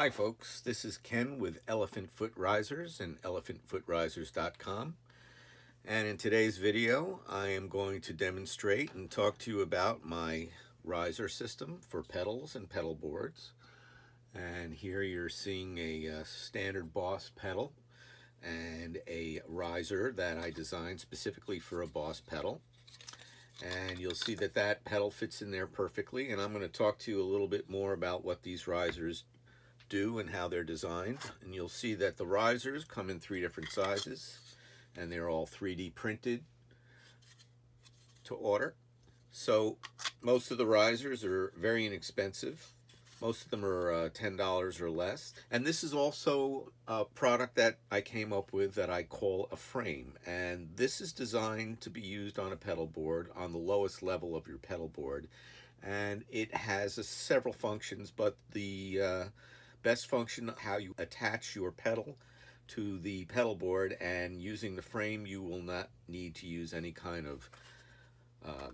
Hi folks, this is Ken with Elephant Foot Risers and elephantfootrisers.com, and in today's video I am going to demonstrate and talk to you about my riser system for pedals and pedal boards. And here you're seeing a standard Boss pedal and a riser that I designed specifically for a Boss pedal. And you'll see that that pedal fits in there perfectly, and I'm going to talk to you a little bit more about what these risers do and how they're designed. And you'll see that the risers come in 3 different sizes, and they're all 3D printed to order. So most of the risers are very inexpensive. Most of them are $10 or less. And this is also a product that I came up with that I call a frame. And this is designed to be used on a pedal board on the lowest level of your pedal board. And it has several functions, but the best function, how you attach your pedal to the pedal board, and using the frame you will not need to use any kind of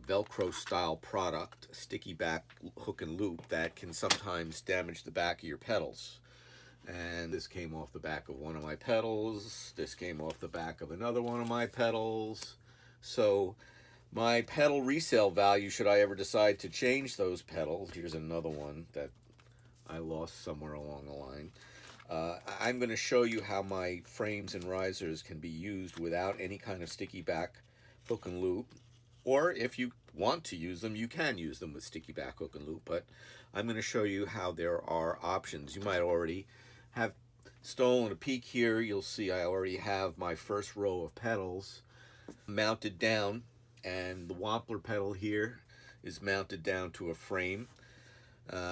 Velcro style product, sticky back hook and loop that can sometimes damage the back of your pedals. And this came off the back of one of my pedals, this came off the back of another one of my pedals. So my pedal resale value, should I ever decide to change those pedals, here's another one that I lost somewhere along the line. I'm going to show you how my frames and risers can be used without any kind of sticky back hook and loop. Or if you want to use them, you can use them with sticky back hook and loop, but I'm going to show you how there are options. You might already have stolen a peek here. You'll see I already have my first row of pedals mounted down, and the Wampler pedal here is mounted down to a frame.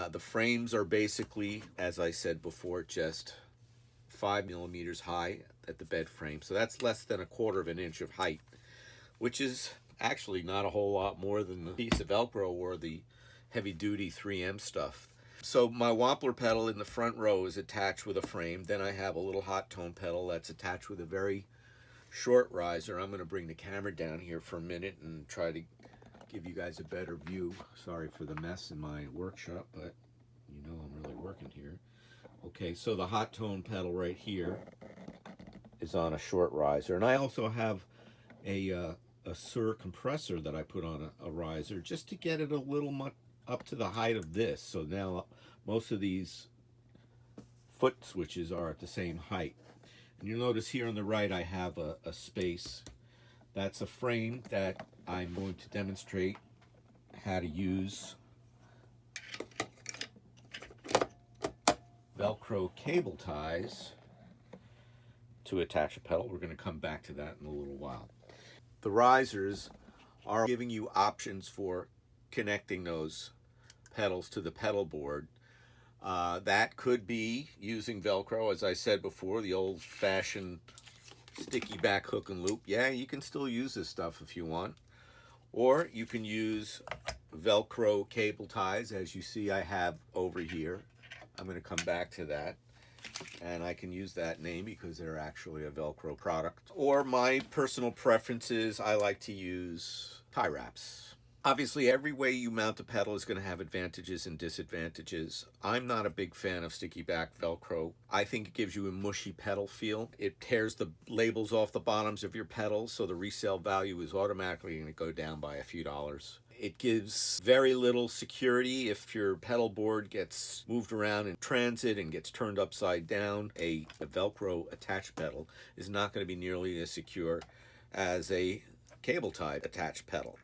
The frames are basically, as I said before, just 5 millimeters high at the bed frame. So that's less than 1/4 of an inch of height, which is actually not a whole lot more than the piece of Velcro or the heavy-duty 3M stuff. So my Wampler pedal in the front row is attached with a frame. Then I have a little hot tone pedal that's attached with a very short riser. I'm going to bring the camera down here for a minute and try to give you guys a better view. Sorry for the mess in my workshop, but you know I'm really working here. Okay, so the hot tone pedal right here is on a short riser, and I also have a Sur compressor that I put on a riser just to get it a little up to the height of this. So now most of these foot switches are at the same height. And you'll notice here on the right I have a space. That's a frame that I'm going to demonstrate how to use Velcro cable ties to attach a pedal. We're going to come back to that in a little while. The risers are giving you options for connecting those pedals to the pedal board. That could be using Velcro, as I said before, the old-fashioned sticky back hook and loop. Yeah, you can still use this stuff if you want. Or you can use Velcro cable ties, as you see I have over here. I'm going to come back to that. And I can use that name because they're actually a Velcro product. Or my personal preferences, I like to use tie wraps. Obviously, every way you mount a pedal is going to have advantages and disadvantages. I'm not a big fan of sticky back Velcro. I think it gives you a mushy pedal feel. It tears the labels off the bottoms of your pedals, so the resale value is automatically going to go down by a few dollars. It gives very little security if your pedal board gets moved around in transit and gets turned upside down. A Velcro attached pedal is not going to be nearly as secure as a cable tied attached pedal.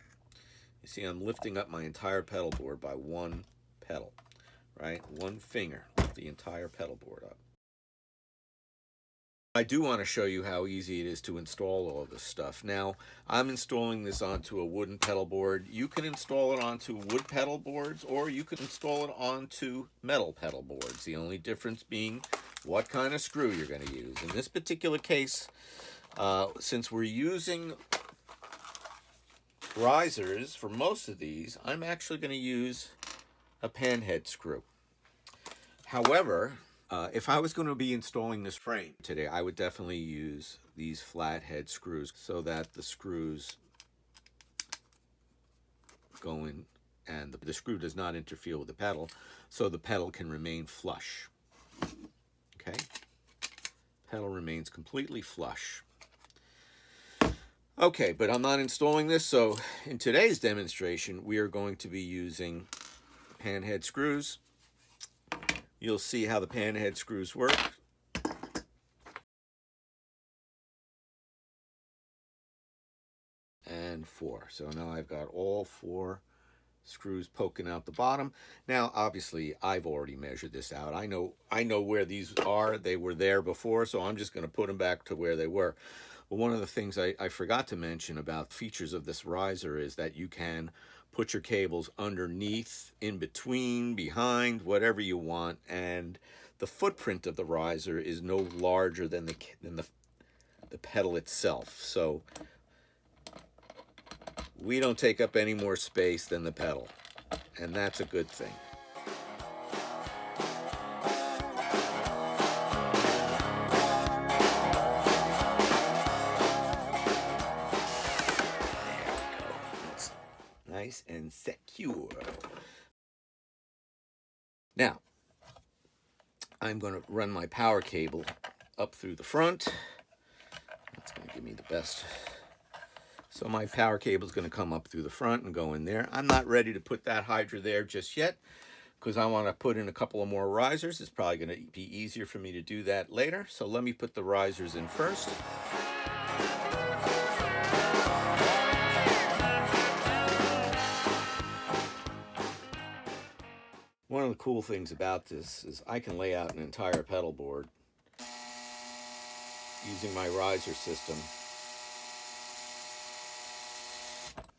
You see, I'm lifting up my entire pedal board by one pedal, right? One finger, lift the entire pedal board up. I do want to show you how easy it is to install all of this stuff. Now, I'm installing this onto a wooden pedal board. You can install it onto wood pedal boards, or you can install it onto metal pedal boards. The only difference being what kind of screw you're going to use. In this particular case, since we're using risers for most of these, I'm actually going to use a panhead screw. However, if I was going to be installing this frame today, I would definitely use these flathead screws so that the screws go in and the screw does not interfere with the pedal, so the pedal can remain flush. Okay, pedal remains completely flush. Okay, but I'm not installing this, so in today's demonstration, we are going to be using pan head screws. You'll see how the pan head screws work. And 4. So now I've got all 4 screws poking out the bottom. Now, obviously, I've already measured this out. I know where these are. They were there before, so I'm just going to put them back to where they were. But one of the things I forgot to mention about features of this riser is that you can put your cables underneath, in between, behind, whatever you want, and the footprint of the riser is no larger than the pedal itself. So we don't take up any more space than the pedal, and that's a good thing. There we go. That's nice and secure. Now, I'm going to run my power cable up through the front. That's going to give me the best. So my power cable is going to come up through the front and go in there. I'm not ready to put that hydra there just yet because I want to put in a couple of more risers. It's probably going to be easier for me to do that later. So let me put the risers in first. One of the cool things about this is I can lay out an entire pedal board using my riser system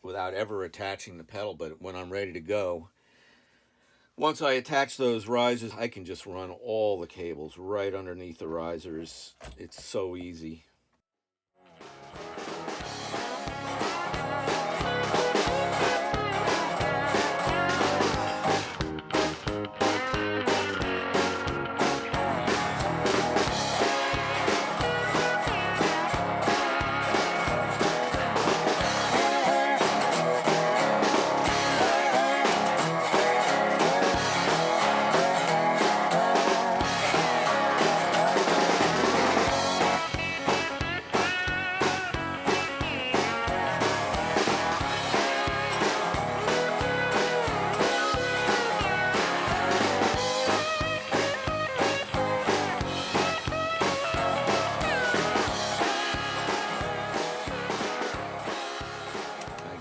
without ever attaching the pedal. But when I'm ready to go, once I attach those risers, I can just run all the cables right underneath the risers. It's so easy.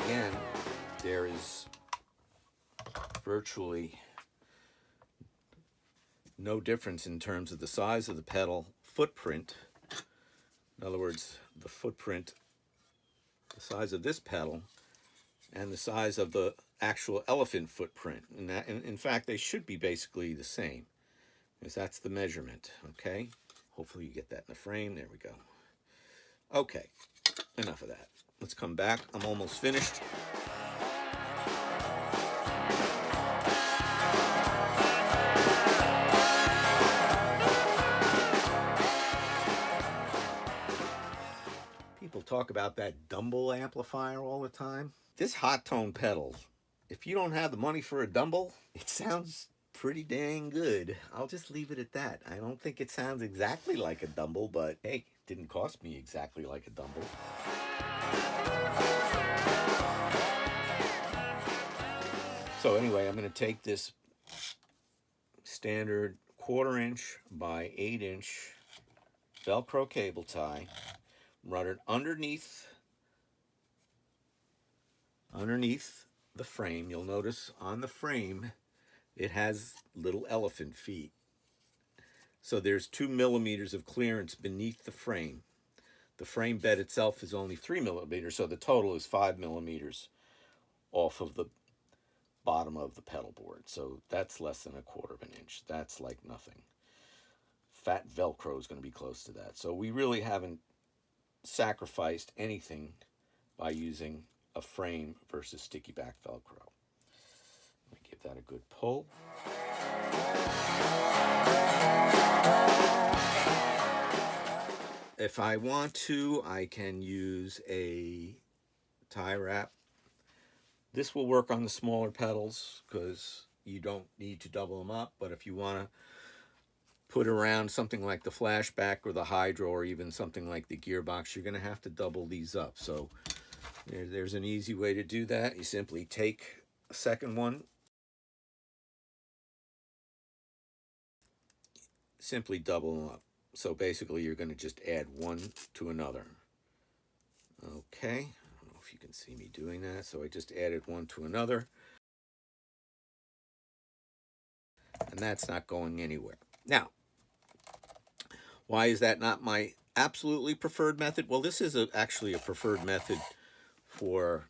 Again, there is virtually no difference in terms of the size of the pedal footprint. In other words, the footprint, the size of this pedal, and the size of the actual elephant footprint. And in fact, they should be basically the same, because that's the measurement, okay? Hopefully you get that in the frame. There we go. Okay, enough of that. Let's come back. I'm almost finished. People talk about that Dumble amplifier all the time. This hot tone pedal, if you don't have the money for a Dumble, it sounds pretty dang good. I'll just leave it at that. I don't think it sounds exactly like a Dumble, but hey, it didn't cost me exactly like a Dumble. So anyway, I'm going to take this standard 1/4 inch by 8 inch Velcro cable tie, run it underneath the frame. You'll notice on the frame it has little elephant feet. So there's 2 millimeters of clearance beneath the frame. The frame bed itself is only 3 millimeters, so the total is 5 millimeters off of the bottom of the pedal board. So that's less than 1/4 inch. That's like nothing. Fat Velcro is going to be close to that. So we really haven't sacrificed anything by using a frame versus sticky back Velcro. Let me give that a good pull. If I want to, I can use a tie wrap. This will work on the smaller pedals because you don't need to double them up, but if you want to put around something like the flashback or the hydro or even something like the gearbox, you're going to have to double these up. So there's an easy way to do that. You simply take a second one, simply double them up. So basically you're going to just add one to another. Okay, I don't know if you can see me doing that. So I just added one to another. And that's not going anywhere. Now, why is that not my absolutely preferred method? Well, this is actually a preferred method for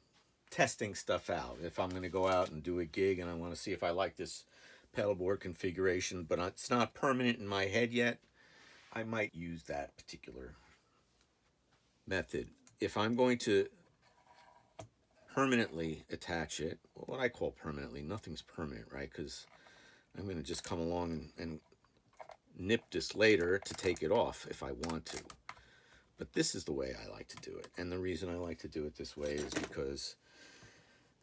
testing stuff out. If I'm going to go out and do a gig and I want to see if I like this pedalboard configuration, but it's not permanent in my head yet, I might use that particular method. If I'm going to permanently attach it, what I call permanently, nothing's permanent, right? Because I'm going to just come along and nip this later to take it off if I want to. But this is the way I like to do it. And the reason I like to do it this way is because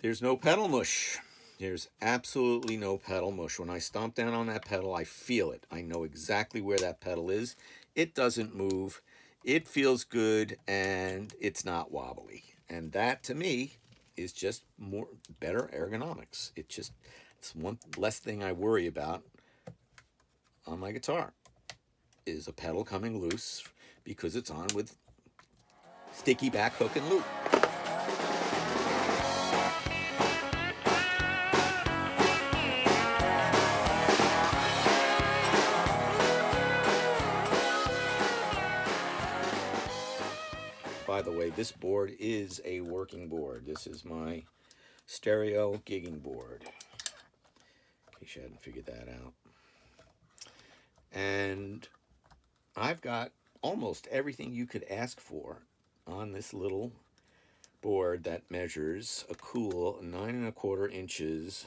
there's no pedal mush. There's absolutely no pedal mush. When I stomp down on that pedal, I feel it. I know exactly where that pedal is. It doesn't move. It feels good, and it's not wobbly. And that, to me, is just better ergonomics. It's one less thing I worry about on my guitar, is a pedal coming loose because it's on with sticky back hook and loop. By the way, this board is a working board. This is my stereo gigging board, in case you hadn't figured that out. And I've got almost everything you could ask for on this little board that measures a cool 9¼ inches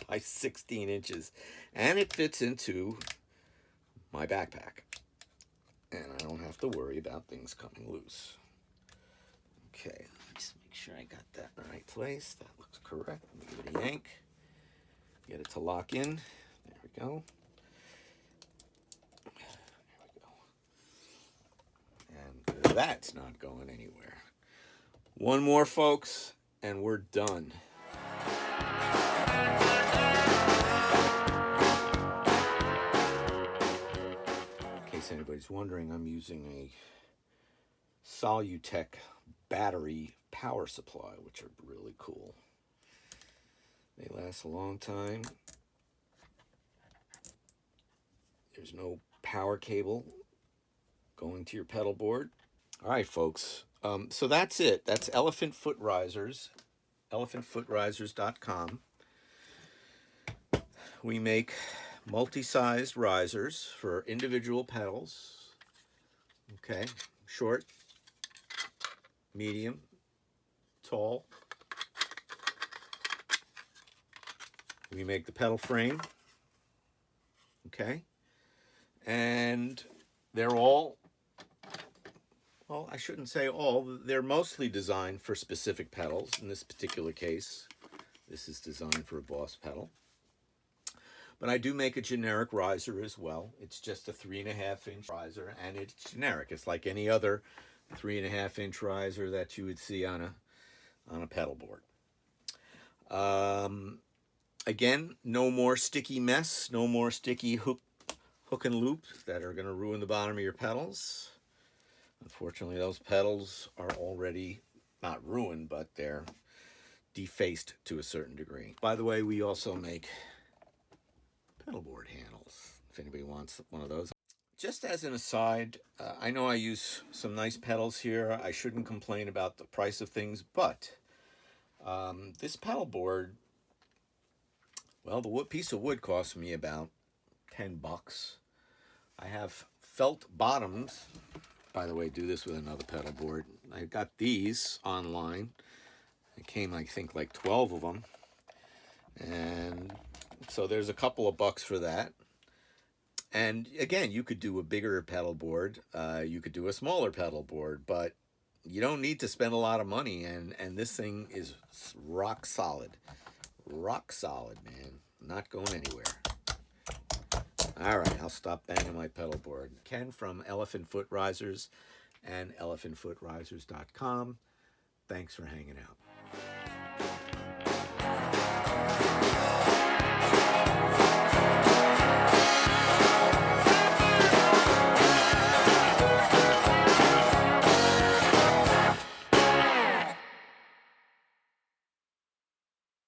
by 16 inches. And it fits into my backpack. And I don't have to worry about things coming loose. Okay, let's make sure I got that in the right place. That looks correct. Let me give it a yank. Get it to lock in. There we go. And that's not going anywhere. One more, folks, and we're done. In case anybody's wondering, I'm using a Solutech battery power supply, which are really cool. They last a long time. There's no power cable going to your pedal board. All right, folks. So that's it. That's Elephant Foot Risers, elephantfootrisers.com. We make multi-sized risers for individual pedals. Okay, short, medium, tall. We make the pedal frame. Okay, and they're all, well, I shouldn't say all, they're mostly designed for specific pedals. In this particular case, this is designed for a Boss pedal. But I do make a generic riser as well. It's just a 3.5-inch riser, and it's generic. It's like any other 3.5-inch riser that you would see on a pedal board. Again, no more sticky mess, no more sticky hook and loop that are going to ruin the bottom of your pedals. Unfortunately, those pedals are already not ruined, but they're defaced to a certain degree. By the way, we also make pedalboard handles, if anybody wants one of those. Just as an aside, I know I use some nice pedals here. I shouldn't complain about the price of things, but this pedalboard, well, the piece of wood cost me about $10. I have felt bottoms. By the way, do this with another pedal board. I got these online. It came, I think, like 12 of them. And so there's a couple of bucks for that. And again, you could do a bigger pedal board. You could do a smaller pedal board, but you don't need to spend a lot of money. And this thing is rock solid. Rock solid, man. Not going anywhere. All right, I'll stop banging my pedal board. Ken from Elephant Foot Risers and elephantfootrisers.com. Thanks for hanging out.